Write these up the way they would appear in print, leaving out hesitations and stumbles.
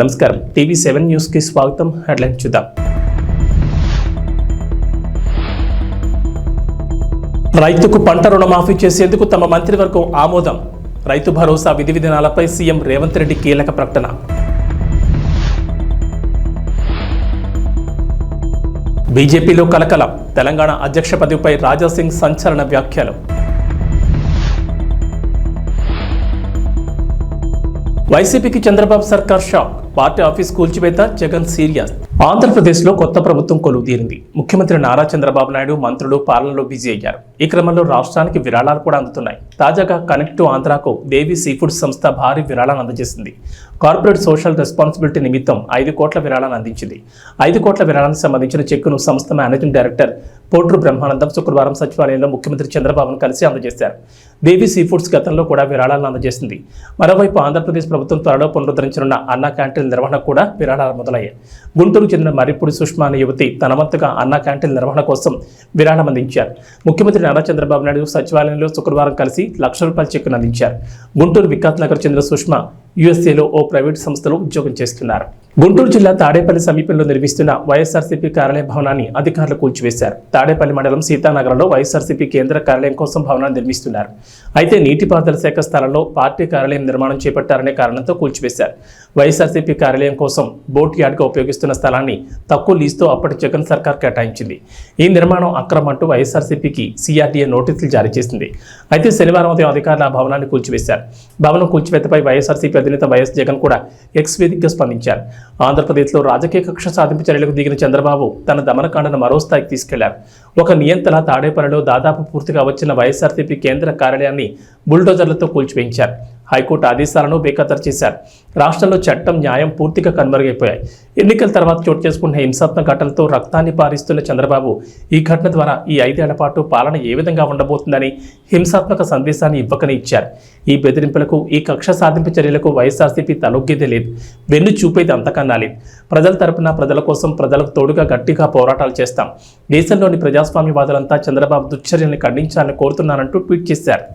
నమస్కారం, TV7 news కి స్వాగతం. హెడ్లైన్ చూద్దాం. రైతుకు పంట రుణమాఫీ చేసేందుకు తమ మంత్రివర్గం ఆమోదం. రైతు భరోసా విధి విధానాలపై సీఎం రేవంత్ రెడ్డి కీలక ప్రకటన. బీజేపీలో కలకలం. తెలంగాణ అధ్యక్ష పదవిపై రాజాసింగ్ సంచలన వ్యాఖ్యలు. వైసీపీకి చంద్రబాబు సర్కార్ షాక్. పార్టీ ఆఫీస్ కూల్చివేత, జగన్ సీరియస్. ఆంధ్రప్రదేశ్లో కొత్త ప్రభుత్వం కొలువు తీరింది. ముఖ్యమంత్రి నారా చంద్రబాబు నాయుడు మంత్రులు పాలనలో బిజీ అయ్యారు. ఈ క్రమంలో రాష్ట్రానికి విరాళాలు కూడా అందుతున్నాయి. తాజాగా కనెక్ట్ టు ఆంధ్రాకు దేవి సీఫుడ్ సంస్థ భారీ విరాళాన్ని అందజేసింది. కార్పొరేట్ సోషల్ రెస్పాన్సిబిలిటీ నిమిత్తం 5 కోట్ల విరాళాన్ని అందించింది. 5 కోట్ల విరాళానికి సంబంధించిన చెక్కును సంస్థ మేనేజింగ్ డైరెక్టర్ పోట్రు బ్రహ్మానందం శుక్రవారం సచివాలయంలో ముఖ్యమంత్రి చంద్రబాబును కలిసి అందజేశారు. దేవి సీఫుడ్స్ గతంలో కూడా విరాళాలను అందజేసింది. మరోవైపు ఆంధ్రప్రదేశ్ ప్రభుత్వం త్వరలో పునరుద్ధరించనున్న అన్నా క్యాంటీన్ నిర్వహణ కూడా విరాళాలు మొదలయ్యాయి. గుంటూరుకు చెందిన మర్రిపూడి సుష్మా అనే యువతి తన వంతుగా అన్నా క్యాంటీన్ నిర్వహణ కోసం విరాళం అందించారు. ముఖ్యమంత్రి నారా చంద్రబాబు నాయుడు సచివాలయంలో శుక్రవారం కలిసి ₹1,00,000 చెక్కును అందించారు. గుంటూరు వికాస్ నగర్ చెందిన సుష్మా USA ఓ ప్రైవేట్ సంస్థలో ఉద్యోగం చేస్తున్నారు. గుంటూరు జిల్లా తాడేపల్లి సమీపంలో నిర్మిస్తున్న వైఎస్ఆర్సీపీ కార్యాలయ భవనాన్ని అధికారులు కూల్చివేశారు. తాడేపల్లి మండలం సీతానగరంలో వైఎస్ఆర్సీపీ కేంద్ర కార్యాలయం కోసం భవనాన్ని నిర్మిస్తున్నారు. అయితే నీటిపారుదల శాఖ స్థలంలో పార్టీ కార్యాలయం నిర్మాణం చేపట్టారనే కారణంతో కూల్చివేశారు. వైఎస్ఆర్సీపీ కార్యాలయం కోసం బోట్ యార్డ్గా ఉపయోగిస్తున్న స్థలాన్ని తక్కువ లీజుతో అప్పటి జగన్ సర్కార్ కేటాయించింది. ఈ నిర్మాణం అక్రమం అంటూ వైఎస్ఆర్సీపీకి CRDA నోటీసులు జారీ చేసింది. అయితే శనివారం ఉదయం అధికారులు ఆ భవనాన్ని కూల్చివేశారు. భవనం కూల్చివేతపై వైఎస్ఆర్సీపీ అధినేత వైఎస్ జగన్ కూడా ఎక్స్ వేదికగా స్పందించారు. ఆంధ్రప్రదేశ్లో రాజకీయ కక్ష సాధింపు చర్యలకు దిగిన చంద్రబాబు తన దమనకాండను మరో స్థాయికి తీసుకెళ్లారు. ఒక నియంత్రణ తాడేపల్లిలో దాదాపు పూర్తిగా వచ్చిన వైఎస్ఆర్సీపీ కేంద్ర కార్యాలయాన్ని బుల్డోజర్లతో కూల్చివేయించారు. హైకోర్టు ఆదేశాలను బేఖాతరు చేశారు. రాష్ట్రంలో చట్టం, న్యాయం పూర్తిగా కనుమరుగైపోయాయి. ఎన్నికల తర్వాత చోటు చేసుకున్న హింసాత్మక ఘటనలతో రక్తాన్ని పారిస్తున్న చంద్రబాబు ఈ ఘటన ద్వారా ఈ 5 ఏళ్ల పాటు పాలన ఏ విధంగా ఉండబోతుందని హింసాత్మక సందేశాన్ని ఇవ్వకనే ఇచ్చారు. ఈ బెదిరింపులకు, ఈ కక్ష సాధింపు చర్యలకు వైఎస్ఆర్సీపీ తలొగ్గేదే లేదు. వెన్ను చూపేది అంతకన్నా లేదు. ప్రజల తరపున, ప్రజల కోసం, ప్రజలకు తోడుగా గట్టిగా పోరాటాలు చేస్తాం. దేశంలోని ప్రజాస్వామ్యవాదులంతా చంద్రబాబు దుశ్చర్యల్ని ఖండించాలని కోరుతున్నానంటూ ట్వీట్ చేశారు.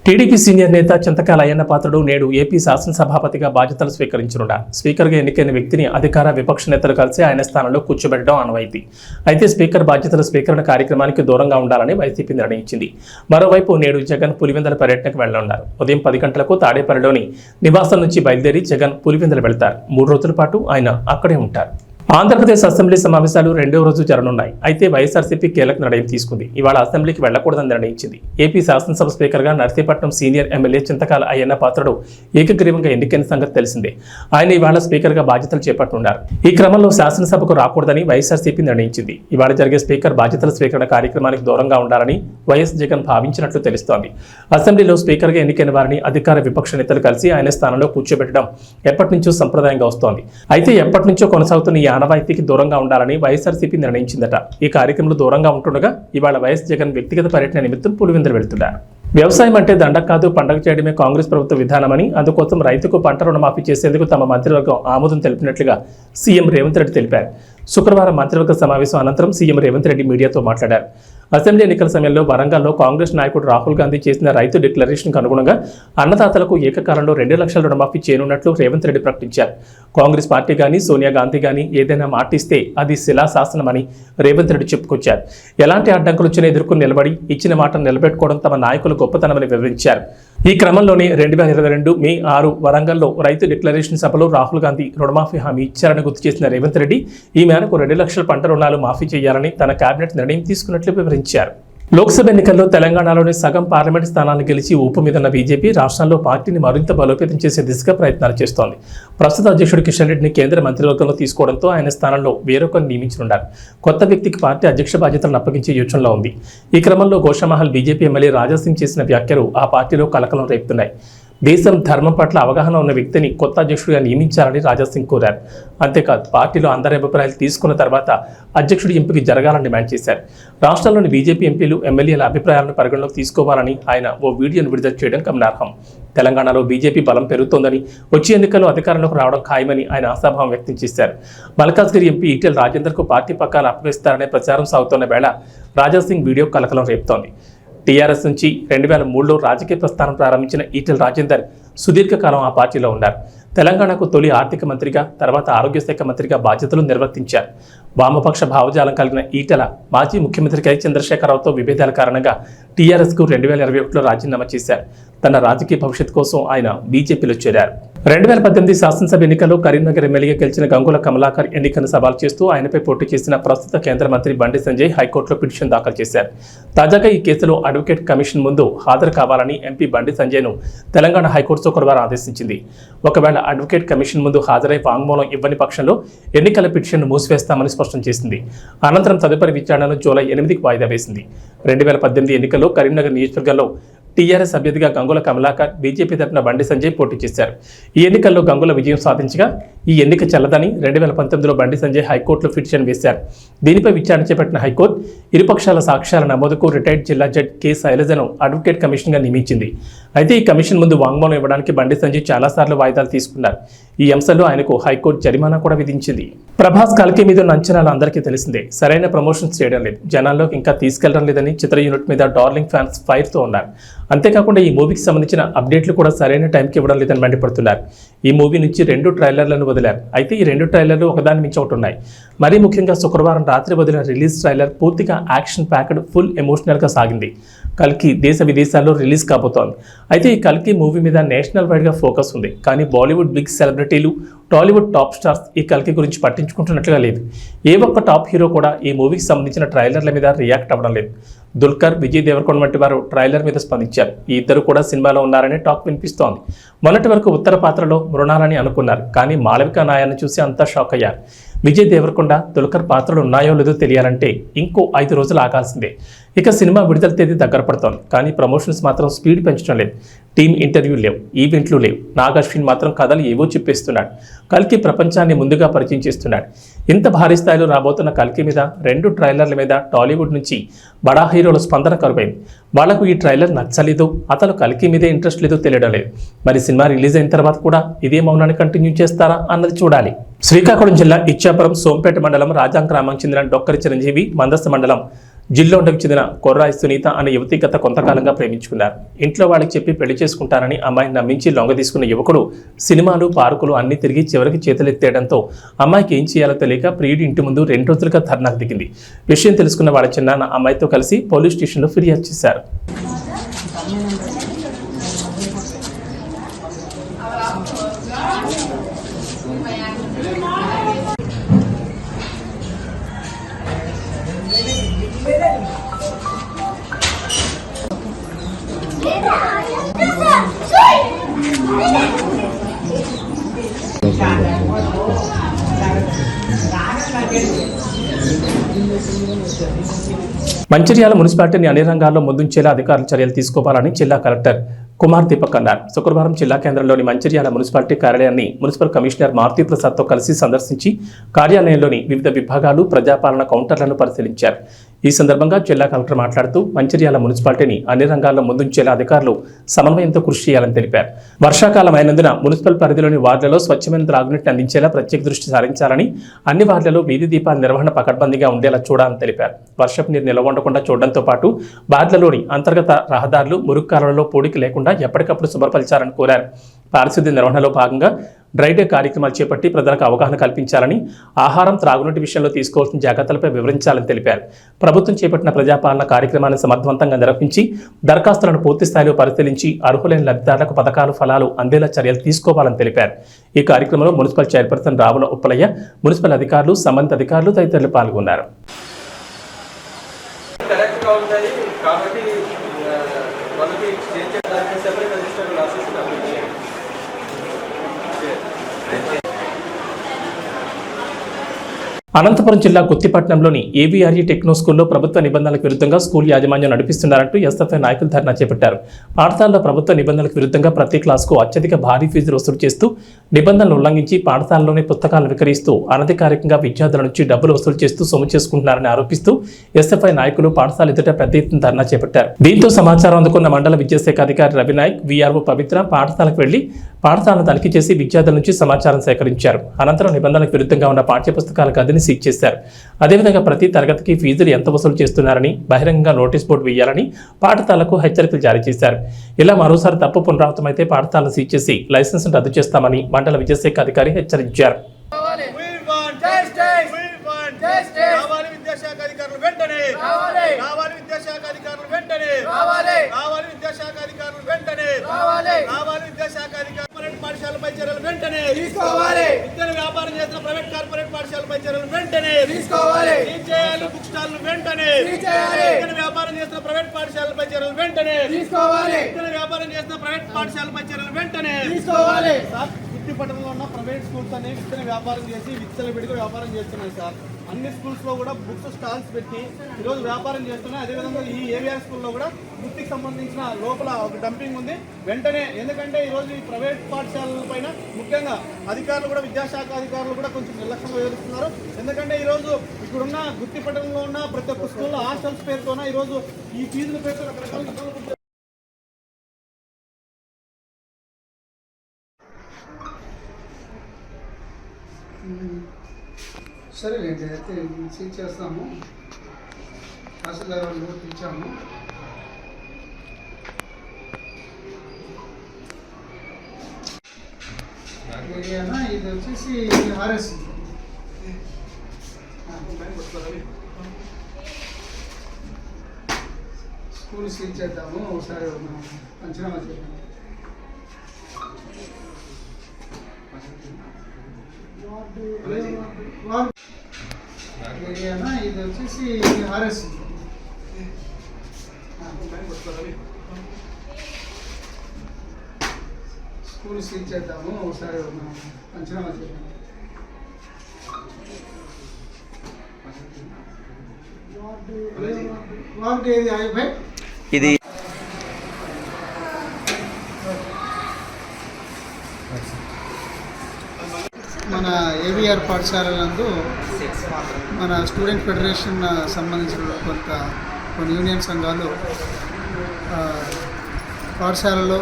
టీడీపీ సీనియర్ నేత చింతకాయల అయ్యన్న పాత్రుడు నేడు ఏపీ శాసనసభాపతిగా బాధ్యతలు స్వీకరించనున్నారు. స్పీకర్గా ఎన్నికైన వ్యక్తిని అధికార, విపక్ష నేతలు కలిసి ఆయన స్థానంలో కూర్చోబెట్టడం ఆనవాయితీ. అయితే స్పీకర్ బాధ్యతల స్వీకరణ కార్యక్రమానికి దూరంగా ఉండాలని వైసీపీ నిర్ణయించింది. మరోవైపు నేడు జగన్ పులివెందుల పర్యటనకు వెళ్లనున్నారు. ఉదయం 10 గంటలకు తాడేపల్లిలోని నివాసం నుంచి బయలుదేరి జగన్ పులివెందులు వెళ్తారు. 3 రోజుల పాటు ఆయన అక్కడే ఉంటారు. ఆంధ్రప్రదేశ్ అసెంబ్లీ సమావేశాలు రెండవ రోజు జరగనున్నాయి. అయితే వైఎస్ఆర్సీపీ కీలక నిర్ణయం తీసుకుంది. ఇవాళ అసెంబ్లీకి వెళ్లకూడదని నిర్ణయించింది. ఏపీ శాసనసభ స్పీకర్గా నర్సీపట్నం సీనియర్ ఎమ్మెల్యే చింతకాల అయ్యన్న పాత్రుడు ఏకగ్రీవంగా ఎన్నికైన సంగతి తెలిసిందే. ఆయన ఇవాళ స్పీకర్గా బాధ్యతలు చేపట్టనున్నారు. ఈ క్రమంలో శాసనసభకు రాకూడదని వైఎస్ఆర్సీపీ నిర్ణయించింది. ఇవాళ జరిగే స్పీకర్ బాధ్యతల స్వీకరణ కార్యక్రమానికి దూరంగా ఉండాలని వైఎస్ జగన్ భావించినట్లు తెలుస్తోంది. అసెంబ్లీలో స్పీకర్గా ఎన్నికైన వారిని అధికార విపక్ష నేతలు కలిసి ఆయన స్థానంలో కూర్చోబెట్టడం ఎప్పటి నుంచో సంప్రదాయంగా వస్తోంది. అయితే ఎప్పటి నుంచో కొనసాగుతున్న ఈ ఆనవాయితీకి దూరంగా ఉండాలని వైఎస్ఆర్సీపీ నిర్ణయించిందట. ఈ కార్యక్రమంలో దూరంగా ఉంటుండగా ఇవాళ వైఎస్ జగన్ వ్యక్తిగత పర్యటన నిమిత్తం పులివెందులు వెళ్తున్నారు. వ్యవసాయం అంటే దండగ కాదు, పండగ చేయడమే కాంగ్రెస్ ప్రభుత్వ విధానమని, అందుకోసం రైతుకు పంట రుణమాఫీ చేసేందుకు తమ మంత్రివర్గం ఆమోదం తెలిపినట్లుగా సీఎం రేవంత్ రెడ్డి తెలిపారు. శుక్రవారం మంత్రివర్గ సమావేశం అనంతరం సీఎం రేవంత్ రెడ్డి మీడియాతో మాట్లాడారు. అసెంబ్లీ ఎన్నికల సమయంలో వరంగల్లో కాంగ్రెస్ నాయకుడు రాహుల్ గాంధీ చేసిన రైతు డిక్లరేషన్కు అనుగుణంగా అన్నదాతలకు ఏకకాలంలో 2 లక్షల రుణమాఫీ చేయనున్నట్లు రేవంత్ రెడ్డి ప్రకటించారు. కాంగ్రెస్ పార్టీ కానీ సోనియా గాంధీ కానీ ఏదైనా మాటిస్తే అది శిలాశాసనమని రేవంత్ రెడ్డి చెప్పుకొచ్చారు. ఎలాంటి అడ్డంకులు వచ్చినా ఎదుర్కొని నిలబడి ఇచ్చిన మాటను నిలబెట్టుకోవడం తమ నాయకుల గొప్పతనమని వివరించారు. ఈ క్రమంలోనే 2022 మే 6 వరంగల్లో రైతు డిక్లరేషన్ సభలో రాహుల్ గాంధీ రుణమాఫీ హామీ ఇచ్చారని గుర్తు చేసిన రేవంత్ రెడ్డి ఈ మేరకు 2 లక్షల పంట రుణాలు మాఫీ చేయాలని తన కేబినెట్ నిర్ణయం తీసుకున్నట్లు వివరించారు. లోక్సభ ఎన్నికల్లో తెలంగాణలోని సగం పార్లమెంట్ స్థానాలను గెలిచి ఊపు మీదన్న బీజేపీ రాష్ట్రంలో పార్టీని మరింత బలోపేతం చేసే దిశగా ప్రయత్నాలు చేస్తోంది. ప్రస్తుత అధ్యక్షుడు కిషన్ రెడ్డిని కేంద్ర మంత్రివర్గంలో తీసుకోవడంతో ఆయన స్థానంలో వేరొకరిని నియమించనున్నారు. కొత్త వ్యక్తికి పార్టీ అధ్యక్ష బాధ్యతలను అప్పగించే యోచనలో ఉంది. ఈ క్రమంలో గోషామహల్ బీజేపీ ఎమ్మెల్యే రాజాసింగ్ చేసిన వ్యాఖ్యలు ఆ పార్టీలో కలకలం రేపుతున్నాయి. దేశం ధర్మం పట్ల అవగాహన ఉన్న వ్యక్తిని కొత్త అధ్యక్షుడిగా నియమించాలని రాజాసింగ్ కోరారు. అంతేకాదు పార్టీలో అందరి అభిప్రాయాలు తీసుకున్న తర్వాత అధ్యక్షుడి ఎంపిక జరగాలని డిమాండ్ చేశారు. రాష్ట్రంలోని బీజేపీ ఎంపీలు ఎమ్మెల్యేల అభిప్రాయాలను పరిగణలోకి తీసుకోవాలని ఆయన ఓ వీడియోను విడుదల చేయడం గమనార్హం. తెలంగాణలో బీజేపీ బలం పెరుగుతోందని, వచ్చే ఎన్నికల్లో అధికారంలోకి రావడం ఖాయమని ఆయన ఆశాభావం వ్యక్తం చేశారు. మల్కాజ్గిరి ఎంపీ ఈటెల రాజేందర్కు పార్టీ పక్కాలు అప్పగిస్తారనే ప్రచారం సాగుతున్న వేళ రాజాసింగ్ వీడియో కలకలం రేపుతోంది. టీఆర్ఎస్ నుంచి 2003లో రాజకీయ ప్రస్థానం ప్రారంభించిన ఈటెల రాజేందర్ సుదీర్ఘకాలం ఆ పార్టీలో ఉన్నారు. తెలంగాణకు తొలి ఆర్థిక మంత్రిగా, తర్వాత ఆరోగ్య శాఖ మంత్రిగా బాధ్యతలు నిర్వర్తించారు. వామపక్ష భావజాలం కలిగిన ఈటెల మాజీ ముఖ్యమంత్రి కె చంద్రశేఖరరావుతో విభేదాల కారణంగా టీఆర్ఎస్కు 2021లో రాజీనామా చేశారు. తన రాజకీయ భవిష్యత్తు కోసం ఆయన బీజేపీలో చేరారు. 2018 శాసనసభ ఎన్నికల్లో కరీంనగర్ ఎమ్మెల్యేగా గెలిచిన గంగుల కమలాకర్ ఎన్నికను సవాల్ చేస్తూ ఆయనపై పోటీ చేసిన ప్రస్తుత కేంద్ర మంత్రి బండి సంజయ్ హైకోర్టులో పిటిషన్ దాఖలు చేశారు. తాజాగా ఈ కేసులో అడ్వకేట్ కమిషన్ ముందు హాజరు కావాలని ఎంపీ బండి సంజయ్ను తెలంగాణ హైకోర్టు శుక్రవారం ఆదేశించింది. ఒకవేళ అడ్వకేట్ కమిషన్ ముందు హాజరై వాంగ్మూలం ఇవ్వని పక్షంలో ఎన్నికల పిటిషన్ను మూసివేస్తామని స్పష్టం చేసింది. అనంతరం తదుపరి విచారణను జూలై 8కి వాయిదా వేసింది. 2018 ఎన్నికల్లో కరీంనగర్ నియోజకవర్గంలో టీఆర్ఎస్ అభ్యర్థిగా గంగుల కమలాకర్, బీజేపీ తరఫున బండి సంజయ్ పోటీ చేశారు. ఈ ఎన్నికల్లో గంగుల విజయం సాధించగా ఈ ఎన్నిక చెల్లదని 2019లో బండి సంజయ్ హైకోర్టులో పిటిషన్ వేశారు. దీనిపై విచారణ చేపట్టిన హైకోర్టు ఇరుపక్షాల సాక్ష్యాల నమోదుకు రిటైర్డ్ జిల్లా జడ్జి కె శైలజను అడ్వకేట్ కమిషన్గా నియమించింది. అయితే ఈ కమిషన్ ముందు వాంగ్మూలం ఇవ్వడానికి బండి సంజయ్ చాలాసార్లు వాయిదాలు తీసుకున్నారు. ఈ అంశంలో ఆయనకు హైకోర్టు జరిమానా కూడా విధించింది. ప్రభాస్ కల్కి మీద ఉన్న అంచనాలు అందరికీ తెలిసిందే. సరైన ప్రమోషన్స్ చేయడం లేదు, జనాల్లోకి ఇంకా తీసుకెళ్లడం లేదని చిత్ర యూనిట్ మీద డార్లింగ్ ఫ్యాన్స్ ఫైర్తో ఉన్నారు. అంతేకాకుండా ఈ మూవీకి సంబంధించిన అప్డేట్లు కూడా సరైన టైంకి ఇవ్వడం లేదని మండిపడుతున్నారు. ఈ మూవీ నుంచి 2 ట్రైలర్లను వదిలారు. అయితే ఈ 2 ట్రైలర్లు ఒకదాని మించి ఒకటి ఉన్నాయి. మరీ ముఖ్యంగా శుక్రవారం రాత్రి వదిలిన రిలీజ్ ట్రైలర్ పూర్తిగా యాక్షన్ ప్యాక్డ్, ఫుల్ ఎమోషనల్గా సాగింది. కల్కి దేశ విదేశాల్లో రిలీజ్ కాబోతోంది. అయితే ఈ కల్కి మూవీ మీద నేషనల్ వైడ్గా ఫోకస్ ఉంది. కానీ బాలీవుడ్ బిగ్ సెలబ్రిటీలు, టాలీవుడ్ టాప్ స్టార్స్ ఈ కల్కి గురించి పట్టించుకుంటున్నట్లుగా లేదు. ఏ ఒక్క టాప్ హీరో కూడా ఈ మూవీకి సంబంధించిన ట్రైలర్ల మీద రియాక్ట్ అవ్వడం లేదు. దుల్కర్, విజయ్ దేవరకొండ వంటి వారు ట్రైలర్ మీద స్పందించారు. ఈ ఇద్దరు కూడా సినిమాలో ఉన్నారనే టాక్ వినిపిస్తోంది. మొన్నటి వరకు ఉత్తర పాత్రలో మృణాలని అనుకున్నారు, కానీ మాళవిక నాయాన్ని చూసి అంతా షాక్ అయ్యారు. విజయ్ దేవరకొండ, దుల్కర్ పాత్రలు ఉన్నాయో లేదో తెలియాలంటే ఇంకో 5 రోజులు ఆగాల్సిందే. ఇక సినిమా విడుదల తేదీ దగ్గర పడుతోంది, కానీ ప్రమోషన్స్ మాత్రం స్పీడ్ పెంచడం లేదు. టీమ్ ఇంటర్వ్యూ లేవు, ఈవెంట్లు లేవు. నాగ్ అశ్విన్ మాత్రం కథలు ఏవో చెప్పేస్తున్నాడు. కల్కి ప్రపంచాన్ని ముందుగా పరిచయం చేస్తున్నాడు. ఇంత భారీ స్థాయిలో రాబోతున్న కల్కి మీద 2 ట్రైలర్ల మీద టాలీవుడ్ నుంచి బడా హీరోల స్పందన కరువైంది. వాళ్లకు ఈ ట్రైలర్ నచ్చలేదో, అతను కల్కి మీదే ఇంట్రెస్ట్ లేదో తెలియడం లేదు. మరి సినిమా రిలీజ్ అయిన తర్వాత కూడా ఇదే మౌనాన్ని కంటిన్యూ చేస్తారా అన్నది చూడాలి. శ్రీకాకుళం జిల్లా ఇచ్చాపురం సోంపేట మండలం రాజాం గ్రామానికి చెందిన డొక్కరి చిరంజీవి, మందస్త మండలం జిల్లోండకు చెందిన కొర్రాయి సునీత అనే యువతి గత కొంతకాలంగా ప్రేమించుకున్నారు. ఇంట్లో వాళ్ళకి చెప్పి పెళ్లి చేసుకుంటారని అమ్మాయిని నమ్మించి లొంగ తీసుకున్న యువకుడు సినిమాలు, పార్కులు అన్ని తిరిగి చివరికి చేతులెత్తేయడంతో అమ్మాయికి ఏం చేయాలో తెలియక ప్రియుడి ఇంటి ముందు 2 రోజులుగా ధర్నాకు దిగింది. విషయం తెలుసుకున్న వాళ్ళ చిన్నాన్న అమ్మాయితో కలిసి పోలీస్ స్టేషన్లో ఫిర్యాదు చేశారు. మంచిర్యాల మున్సిపాలిటీని అన్ని రంగాల్లో ముందుంచేలా అధికారులు చర్యలు తీసుకోవాలని జిల్లా కలెక్టర్ కుమార్ దీపక్ అన్నారు. శుక్రవారం జిల్లా కేంద్రంలోని మంచిర్యాల మున్సిపాలిటీ కార్యాలయాన్ని మున్సిపల్ కమిషనర్ మారుతి ప్రసాద్తో కలిసి సందర్శించి కార్యాలయంలోని వివిధ విభాగాలు ప్రజాపాలన కౌంటర్లను పరిశీలించారు. ఈ సందర్భంగా జిల్లా కలెక్టర్ మాట్లాడుతూ మంచిర్యాల మున్సిపాలిటీని అన్ని రంగాల్లో ముందుంచేలా అధికారులు సమన్వయంతో కృషి చేయాలని తెలిపారు. వర్షాకాలం అయినందున మున్సిపల్ పరిధిలోని వార్డులలో స్వచ్ఛమైన త్రాగునీటిని అందించేలా ప్రత్యేక దృష్టి సారించాలని, అన్ని వార్డులలో వీధి దీపాల నిర్వహణ పకడ్బందీగా ఉండేలా చూడాలని తెలిపారు. వర్షపు నీరు నిల్వ ఉండకుండా చూడడంతో పాటు వార్డులలోని అంతర్గత రహదారులు, మురుగు కాలువలలో పూడికి లేకుండా ఎప్పటికప్పుడు శుభ్రపరచాలని కోరారు. పారిశుద్ధ్య నిర్వహణలో భాగంగా డ్రై డే కార్యక్రమాలు చేపట్టి ప్రజలకు అవగాహన కల్పించాలని, ఆహారం, త్రాగునీటి విషయంలో తీసుకోవాల్సిన జాగ్రత్తలపై వివరించాలని తెలిపారు. ప్రభుత్వం చేపట్టిన ప్రజాపాలన కార్యక్రమాన్ని సమర్థవంతంగా నిర్వహించి దరఖాస్తులను పూర్తి స్థాయిలో పరిశీలించి అర్హులైన లబ్ధిదారులకు పథకాలు, ఫలాలు అందేలా చర్యలు తీసుకోవాలని తెలిపారు. ఈ కార్యక్రమంలో municipal chairperson Ravula Uppalaiah, municipal అధికారులు, సంబంధిత అధికారులు తదితరులు పాల్గొన్నారు. అనంతపురం జిల్లా గుత్తిపట్నంలోని ఏబీఆర్ఈ టెక్నో స్కూల్లో ప్రభుత్వ నిబంధనలకు విరుద్ధంగా స్కూల్ యాజమాన్యం నడిపిస్తున్నారంటూ ఎస్ఎఫ్ఐ నాయకులు ధర్నా చేపట్టారు. పాఠశాలలో ప్రభుత్వ నిబంధనలకు విరుద్ధంగా ప్రతి క్లాసుకు అత్యధిక భారీ ఫీజులు వసూలు చేస్తూ, నిబంధనలు ఉల్లంఘించి పాఠశాలలోనే పుస్తకాలను విక్రయిస్తూ అనధికారికంగా విద్యార్థుల నుంచి డబ్బులు వసూలు చేస్తూ సొమ్ము చేసుకుంటున్నారని ఆరోపిస్తూ ఎస్ఎఫ్ఐ నాయకులు పాఠశాల ఎదుట పెద్ద ఎత్తున ధర్నా చేపట్టారు. దీంతో సమాచారం అందుకున్న మండల విద్యాశాఖ అధికారి రవినాయక్, వీఆర్ఓ పవిత్ర పాఠశాలకు వెళ్లి పాఠశాలను తనిఖీ చేసి విద్యార్థుల నుంచి సమాచారం సేకరించారు. అనంతరం నిబంధనలకు విరుద్ధంగా ఉన్న పాఠ్యపుస్తకాల గదిని సీజ్ చేశారు. అదేవిధంగా ప్రతి తరగతికి ఫీజులు ఎంత వసూలు చేస్తున్నారని బహిరంగంగా నోటీస్ బోర్డు వేయాలని పాఠశాలకు హెచ్చరికలు జారీ చేశారు. ఇలా మరోసారి తప్పు పునరావృతమైతే పాఠశాలను సీజ్ చేసి లైసెన్స్ రద్దు చేస్తామని మండల విద్యాశాఖ అధికారి హెచ్చరించారు. పాఠశాలపై చర్యలు వెంటనే తీసుకోవాలి. విద్యను వ్యాపారం చేస్తున్న ప్రైవేట్ కార్పొరేట్ పాఠశాలపై చర్యలు వెంటనే తీసుకోవాలి. చేయాలి. బుక్ స్టాల్ వెంటనే తీసేయాలి. విద్యను వ్యాపారం చేస్తున్న ప్రైవేట్ పాఠశాలపై చర్యలు వెంటనే తీసుకోవాలి. విద్యను వ్యాపారం చేస్తున్న ప్రైవేట్ పాఠశాలపై చర్యలు వెంటనే తీసుకోవాలి. గుత్తిపట్టణంలో ఉన్న ప్రైవేట్ స్కూల్స్ అనేవి విత్తన వ్యాపారం చేసి విచ్చలవిడిగా వ్యాపారం చేస్తున్నాయి సార్. అన్ని స్కూల్స్లో కూడా బుక్స్ స్టాల్స్ పెట్టి ఈరోజు వ్యాపారం చేస్తున్నాయి. అదేవిధంగా ఈ ఏవిఆర్ స్కూల్లో కూడా బుక్కి సంబంధించిన లోపల ఒక డంపింగ్ ఉంది. వెంటనే, ఎందుకంటే ఈరోజు ఈ ప్రైవేట్ పాఠశాలల పైన ముఖ్యంగా అధికారులు కూడా, విద్యాశాఖ అధికారులు కూడా కొంచెం నిర్లక్ష్యంగా వ్యవహరిస్తున్నారు. ఎందుకంటే ఈరోజు ఇక్కడున్న గుత్తిపట్టణంలో ఉన్న ప్రతి ఒక్క స్కూల్లో హాస్టల్స్ పేరుతోన ఈరోజు ఈ ఫీజుల పేరుతో రకరకాల సరేలేండి, అయితే సీట్ చేస్తాము. తహసీల్దార్ వాళ్ళు కూడా పిలిచాము. ఏరియానా ఇది వచ్చేసి ఆర్ఎస్ స్కూల్ సీట్ చేద్దాము. ఒకసారి పంచనామా చేద్దాము. ఏరియానా ఇది వచ్చేసి ఆర్ఎస్ స్కూల్ సీట్ చేద్దాము. ఒకసారి పంచనామా చేద్దాము. వార్డు ఏది ఆయబాయ్? ఇది మన ఏవిఆర్ పాఠశాలలందు మన స్టూడెంట్ ఫెడరేషన్ సంబంధించిన కొన్ని యూనియన్ సంఘాలు పాఠశాలలో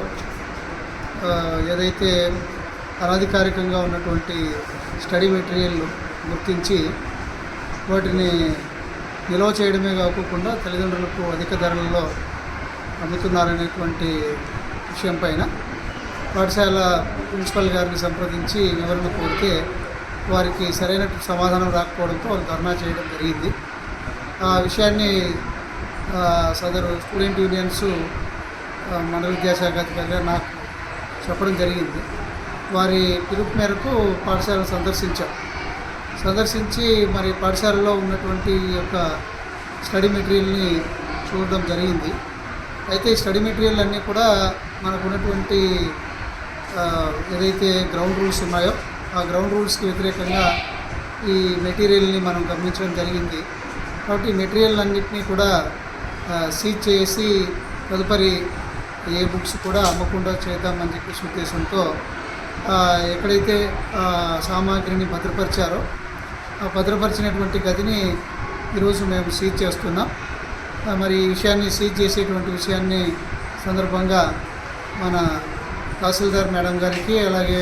ఏదైతే అనధికారికంగా ఉన్నటువంటి స్టడీ మెటీరియల్ గుర్తించి వాటిని నిల్వ చేయడమే కాకుండా తల్లిదండ్రులకు అధిక ధరలలో అమ్ముతున్నారనేటువంటి విషయం పైన పాఠశాల ప్రిన్సిపల్ గారిని సంప్రదించి వివరణ కోరితే వారికి సరైన సమాధానం రాకపోవడంతో వారు ధర్నా చేయడం జరిగింది. ఆ విషయాన్ని సదరు స్టూడెంట్ యూనియన్స్ మండల విద్యాశాఖ అధికారిగా నాకు చెప్పడం జరిగింది. వారి పిలుపు మేరకు పాఠశాలను సందర్శించి మరి పాఠశాలలో ఉన్నటువంటి యొక్క స్టడీ మెటీరియల్ని చూడడం జరిగింది. అయితే ఈ స్టడీ మెటీరియల్ అన్నీ కూడా మనకు ఉన్నటువంటి ఏదైతే గ్రౌండ్ రూల్స్ ఉన్నాయో ఆ గ్రౌండ్ రూల్స్కి వ్యతిరేకంగా ఈ మెటీరియల్ని మనం గమనించడం జరిగింది. కాబట్టి ఈ మెటీరియల్ అన్నింటినీ కూడా సీజ్ చేసి తదుపరి ఏ బుక్స్ కూడా అమ్మకుండా చేద్దామని చెప్పేసి ఉద్దేశంతో ఎక్కడైతే సామాగ్రిని భద్రపరిచారో ఆ భద్రపరిచినటువంటి గదిని ఈరోజు మేము సీజ్ చేస్తున్నాం. మరి ఈ విషయాన్ని సీజ్ చేసేటువంటి విషయాన్ని సందర్భంగా మన తహసీల్దార్ మేడం గారికి అలాగే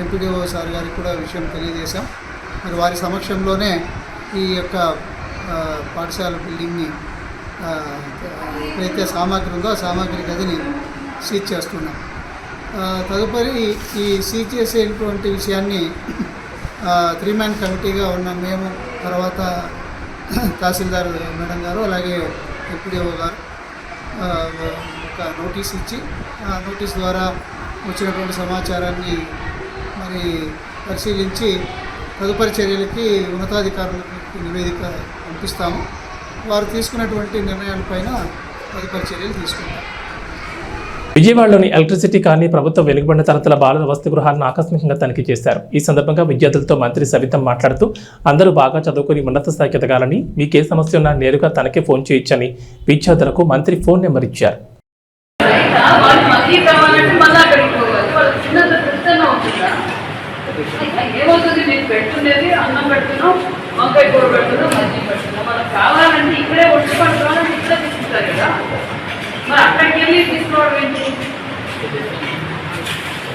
ఎంపీడీఓ సార్ గారికి కూడా విషయం తెలియజేశాం. మరి వారి సమక్షంలోనే ఈ యొక్క పాఠశాల బిల్డింగ్ని ఎక్కడైతే సామాగ్రి ఉందో ఆ సామాగ్రి గదిని సీజ్ చేస్తున్నాం. తదుపరి ఈ సీజ్ చేసేటువంటి విషయాన్ని 3-man కమిటీగా ఉన్న మేము, తర్వాత తహసీల్దార్ మేడం గారు అలాగే ఎంపీడీఓ గారు ఒక నోటీస్ ఇచ్చి ఆ నోటీస్ ద్వారా వచ్చినటువంటి సమాచారాన్ని మరి పరిశీలించి తదుపరి చర్యలకి ఉన్నతాధికారులకు నివేదిక పంపిస్తాము. వారు తీసుకున్నటువంటి నిర్ణయాలపైన తదుపరి చర్యలు తీసుకుంటాం. విజయవాడలోని ఎలక్ట్రిసిటీ కాలనీ ప్రభుత్వ వెలుగుబడిన తరగతుల బాలల వసతి గృహాలను ఆకస్మికంగా తనిఖీ చేశారు. ఈ సందర్భంగా విద్యార్థులతో మంత్రి సవితం మాట్లాడుతూ అందరూ బాగా చదువుకుని ఉన్నత స్థాయికి ఎదగాలని, మీకే సమస్య ఉన్నా నేరుగా తనకే ఫోన్ చేయొచ్చని విద్యార్థులకు మంత్రి ఫోన్ నెంబర్ ఇచ్చారు. ఏమవుతుంది, మీరు పెట్టుకునేది అన్నం పెడుతున్నాం, వంకాయ కూర పెడుతున్నాం, మజ్జిగ పెడుతున్నాం. మనకు కావాలంటే ఇక్కడే వచ్చి పట్టుకోవాలంటే ఇక్కడే తీసుకుంటారు కదా. మరి అక్కడికి వెళ్ళి తీసుకోవడం ఏంటి?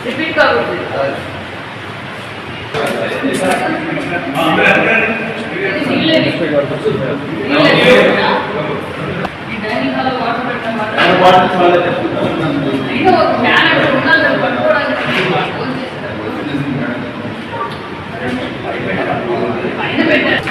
రిపీట్ కాకూడదు. ఈ డైనింగ్ హాల్లో వాటర్ పెట్టడం అయినా ఒక ఫ్యాన్ అక్కడ ఉండాలి పట్టుకోవడానికి. పైన పెట్టారు.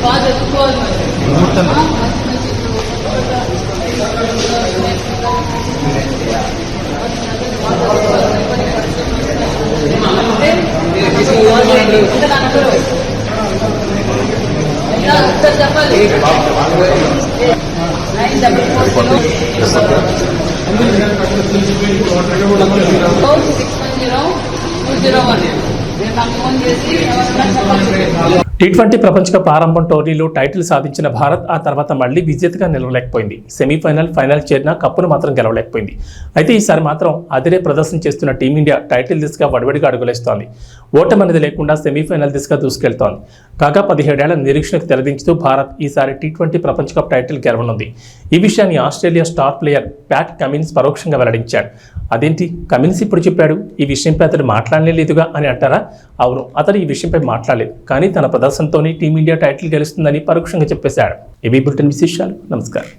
బాగా చదువుకోవాలి. చెప్పాలి. 9440610 T20 ప్రపంచ కప్ ఆరంభం టోర్నీలో టైటిల్ సాధించిన భారత్ ఆ తర్వాత మళ్లీ విజేతగా నిలవలేకపోయింది. సెమీఫైనల్, ఫైనల్ చేరిన కప్పును మాత్రం గెలవలేకపోయింది. అయితే ఈసారి మాత్రం అదిరే ప్రదర్శన చేస్తున్న టీమిండియా టైటిల్ దిశగా వడివడిగా అడుగులేస్తోంది. ఓటమి అనేది లేకుండా సెమీఫైనల్ దిశగా దూసుకెళ్తోంది. కాగా 17 ఏళ్ల నిరీక్షణకు తెరదించుతూ భారత్ ఈసారి T20 ప్రపంచ కప్ టైటిల్ గెలవనుంది. ఈ విషయాన్ని Australia star player Pat Cummins పరోక్షంగా వెల్లడించాడు. అదేంటి, కమిన్స్ ఇప్పుడు చెప్పాడు, ఈ విషయంపై అతడు మాట్లాడలేదుగా అని అంటారా? అవును, అతడు ఈ విషయంపై మాట్లాడలేదు, కానీ తన ప్రదర్శనతోనే టీమిండియా టైటిల్ గెలుస్తుందని పరోక్షంగా చెప్పేశాడు. ఇవి బులెటిన్ విశేషాలు. నమస్కారం.